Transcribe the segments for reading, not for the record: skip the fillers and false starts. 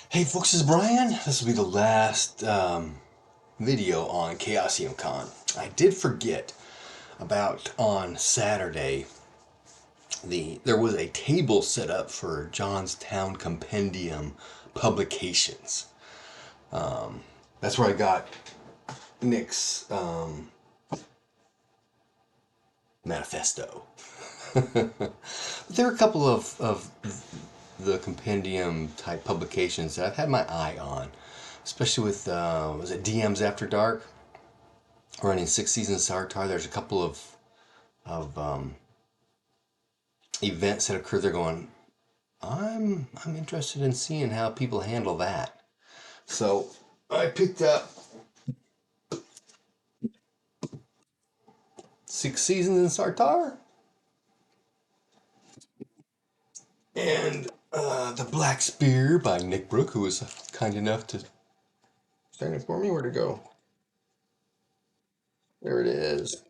Hey folks, this is Brian. This will be the last video on ChaosiumCon. I did forget about on Saturday there was a table set up for Johnstown Compendium publications. That's where I got Nick's manifesto. There are a couple of the compendium type publications that I've had my eye on, especially with was it DMs After Dark running 6 seasons of Sartar. There's a couple of events that occur there. Going, I'm interested in seeing how people handle that. So I picked up 6 seasons in Sartar and The Black Spear by Nick Brook, who was kind enough to stand it for me. Where to go? There it is.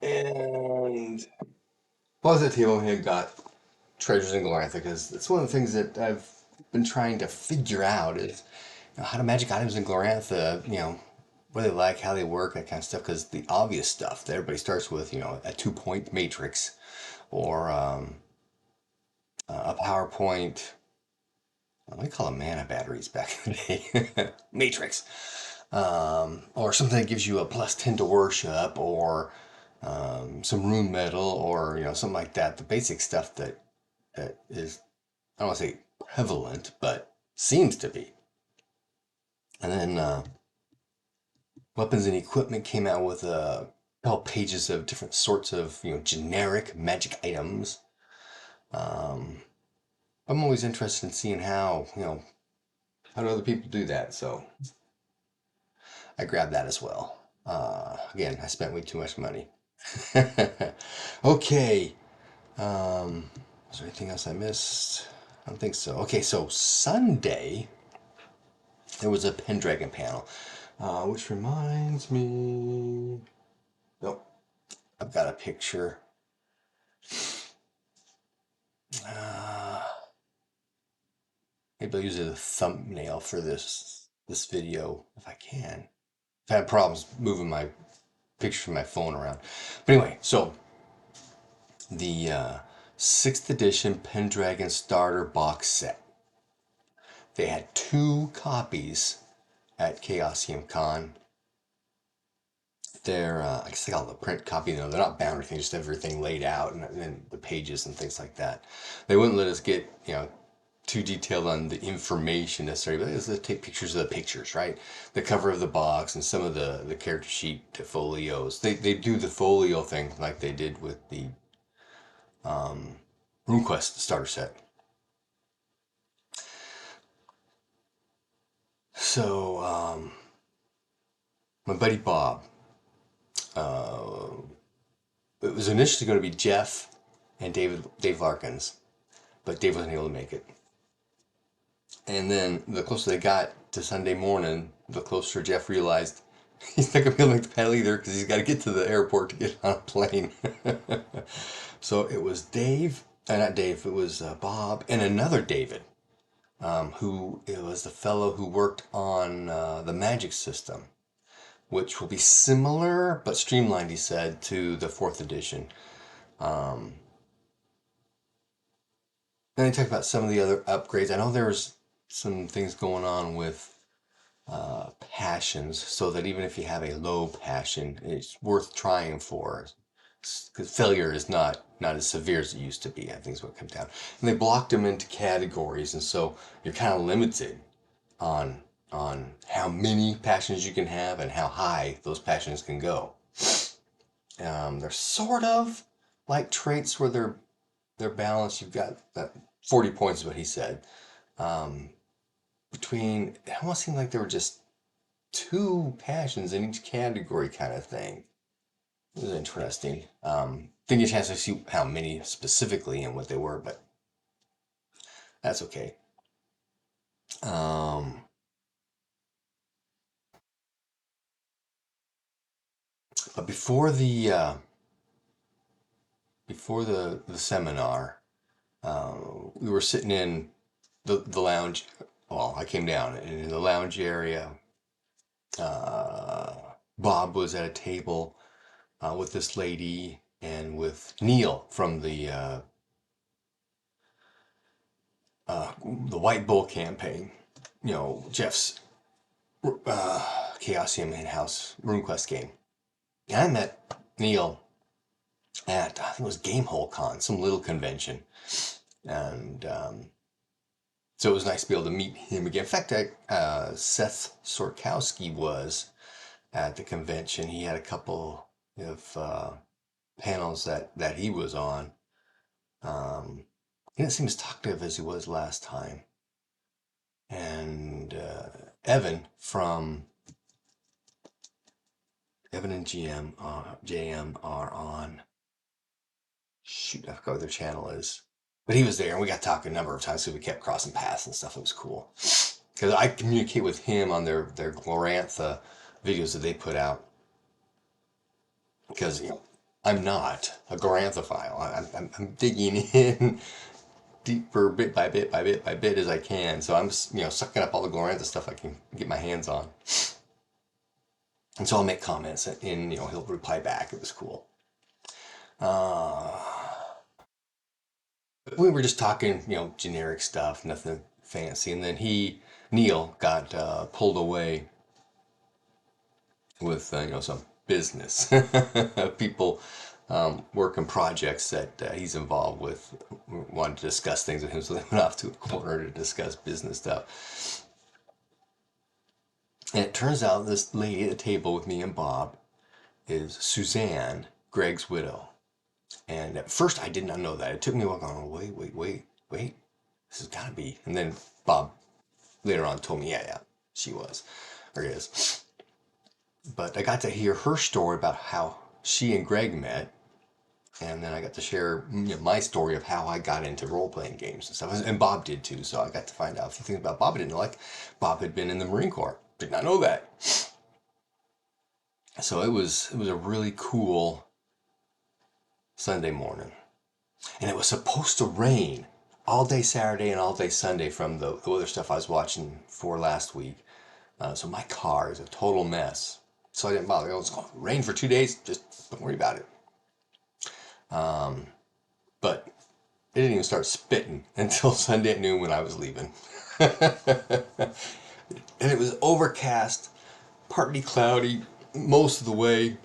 And Positive had got Treasures in Glorantha because it's one of the things that I've been trying to figure out is how do magic items in Glorantha, what they like, how they work, that kind of stuff. Because the obvious stuff that everybody starts with, a 2-point matrix or a PowerPoint. What do we call them? Mana batteries back in the day. Matrix. Or something that gives you a +10 to worship or some rune metal or something like that. The basic stuff that is, I don't want to say prevalent, but seems to be. And then Weapons and Equipment came out with 12 pages of different sorts of generic magic items. Um, I'm always interested in seeing how do other people do that. So I grabbed that as well. Again, I spent way too much money. Okay. Is there anything else I missed? I don't think so. Okay, so Sunday there was a Pendragon panel, which reminds me. Nope, I've got a picture. Uh, Maybe I'll use it as a thumbnail for this video if I can. I've had problems moving my picture from my phone around. But anyway, so the 6th edition Pendragon starter box set. They had 2 copies at ChaosiumCon. They're, I guess they call it a print copy. They're not bound or anything, just everything laid out and the pages and things like that. They wouldn't let us get, too detailed on the information necessarily, but let's take pictures of the pictures, right? The cover of the box and some of the character sheet folios. They do the folio thing like they did with the Runequest starter set. So, my buddy Bob, uh, it was initially going to be Jeff and Dave Larkins, but Dave wasn't able to make it. And then the closer they got to Sunday morning, the closer Jeff realized he's not going to be able to make the panel either because he's got to get to the airport to get on a plane. So it was Dave, not Dave, it was Bob and another David, who it was the fellow who worked on the magic system, which will be similar but streamlined, he said, to the 4th edition. Um, then he talked about some of the other upgrades. I know there was some things going on with passions, so that even if you have a low passion, it's worth trying for. Because failure is not as severe as it used to be. I think is what it comes down. And they blocked them into categories, and so you're kind of limited on how many passions you can have and how high those passions can go. They're sort of like traits where they're balanced. You've got that 40 points is what he said. Um, Between it almost seemed like there were just 2 passions in each category kind of thing. It was interesting. Didn't get a chance to see how many specifically and what they were, but that's okay. Um, but before the seminar, we were sitting in the lounge. Well, I came down, and in the lounge area, Bob was at a table with this lady and with Neil from the White Bull campaign. You know, Jeff's Chaosium in-house Runequest game. And I met Neil at, I think it was ChaosiumCon, some little convention. And so it was nice to be able to meet him again. In fact, Seth Sorkowski was at the convention. He had a couple of panels that he was on. He didn't seem as talkative as he was last time. And Evan and JM are on. Shoot, I forgot what their channel is. But he was there, and we got talking a number of times, so we kept crossing paths and stuff. It was cool. Because I communicate with him on their Glorantha videos that they put out. Because, you know, I'm not a Gloranthophile. I'm digging in deeper bit by bit by bit by bit as I can. So I'm, you know, sucking up all the Glorantha stuff I can get my hands on. And so I'll make comments, and, you know, he'll reply back. It was cool. We were just talking, you know, generic stuff, nothing fancy. And then Neil, got pulled away with, you know, some business. People working projects that he's involved with wanted to discuss things with him, so they went off to a corner to discuss business stuff. And it turns out this lady at the table with me and Bob is Suzanne, Greg's widow. And at first I did not know that. It took me a while going, wait. This has got to be. And then Bob later on told me, yeah, she was, or is. But I got to hear her story about how she and Greg met. And then I got to share, you know, my story of how I got into role-playing games and stuff. And Bob did too, so I got to find out a few things about Bob I didn't know. Like, Bob had been in the Marine Corps. Did not know that. So it was a really cool Sunday morning. And it was supposed to rain all day Saturday and all day Sunday from the weather stuff I was watching for last week. So my car is a total mess. So I didn't bother. It was going to rain for 2 days. Just don't worry about it. But it didn't even start spitting until Sunday at noon when I was leaving. And it was overcast, partly cloudy most of the way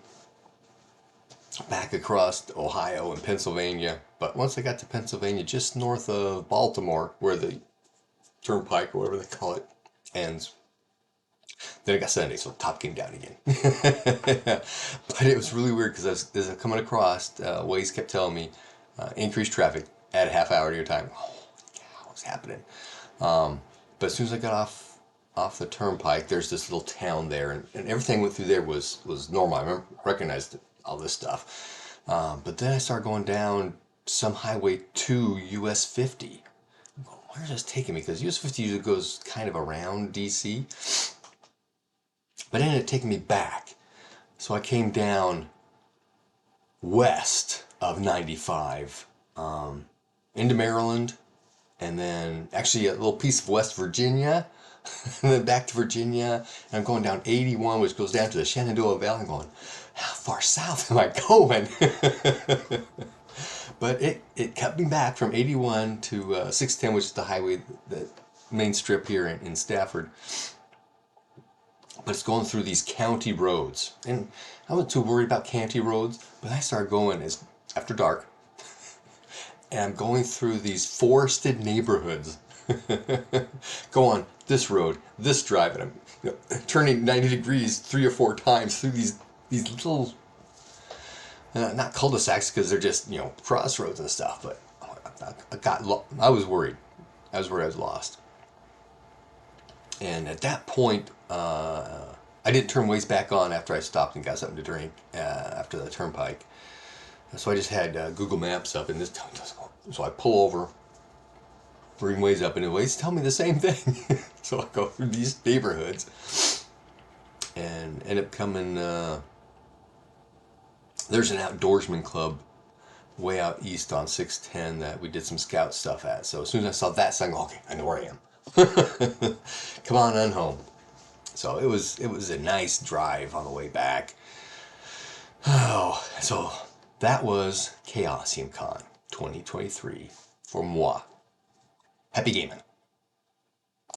back across Ohio and Pennsylvania. But once I got to Pennsylvania, just north of Baltimore, where the turnpike or whatever they call it ends, then it got Sunday, so the top came down again. But it was really weird because as I was coming across, Waze kept telling me increased traffic, add a half hour to your time. Oh, God, what's happening? But as soon as I got off the turnpike, there's this little town there, and everything went through there was normal. I recognized all this stuff. But then I started going down some highway to US 50. I'm going, where's this taking me? Because US 50 usually goes kind of around DC. But it ended up taking me back. So I came down west of 95 into Maryland, and then actually a little piece of West Virginia, and then back to Virginia. And I'm going down 81, which goes down to the Shenandoah Valley. I'm going, how far south am I going? But it cut me back from 81 to 610, which is the highway, the main strip here in Stafford. But it's going through these county roads. And I wasn't too worried about county roads, but I started going after dark. And I'm going through these forested neighborhoods. Go on this road, this drive, and I'm turning 90 degrees 3 or 4 times through these little, not cul-de-sacs because they're just, crossroads and stuff, but I was worried. I was lost. And at that point, I didn't turn Waze back on after I stopped and got something to drink after the turnpike. So I just had Google Maps up, and this time so I pull over, bring Waze up, and Waze tell me the same thing. So I go through these neighborhoods and end up coming. There's an outdoorsman club way out east on 610 that we did some scout stuff at. So as soon as I saw that sign, okay, I know where I am. Come on home. So it was a nice drive on the way back. Oh, so that was ChaosiumCon 2023 for moi. Happy gaming.